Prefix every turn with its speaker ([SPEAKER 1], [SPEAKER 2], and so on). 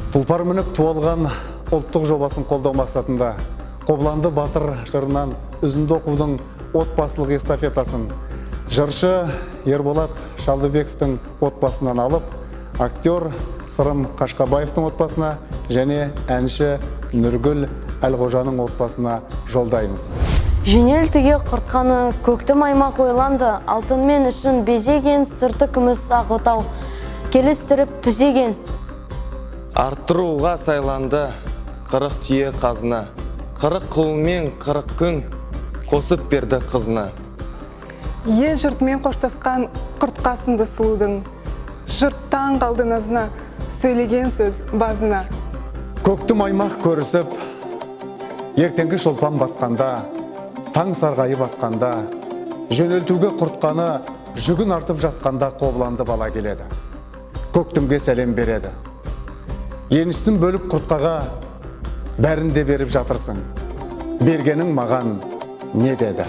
[SPEAKER 1] Тұлпар мініп туылған ұлттық жобасын қолдау мақсатында Қобыланды батыр жырынан үзінді оқудың отбасылық эстафетасын жыршы Ерболат Шалдыбековтың отбасынан алып, актер Сырым Қашқабаевтың отбасына және әнші Нұргүл Әлғожаның отбасына жолдаймыз.
[SPEAKER 2] Жөнелтіге құртқаны көкті маймақ ойланды, алтынмен ішін безеген, сырты күміс ақ отау келістіріп түзеген.
[SPEAKER 3] Арттыруға сайланды 40 түйе қазына, 40 құлмен 40 күн қосып берді қызына.
[SPEAKER 4] Ел жұртмен қоштасқан құртқасынды сұлудың, жұрттан қалды назына, сөйлеген сөз базына.
[SPEAKER 1] Көкті маймақ көрісіп, ертеңгі шолпан батқанда, таң сарғайып атқанда, жөнелтуге құртқаны жүгін артып жатқанда Қобыланды бала келеді. Көктімге сәлем береді. Енішсін бөліп құртқаға бәрін де беріп жатырсың. Бергенің маған не деді?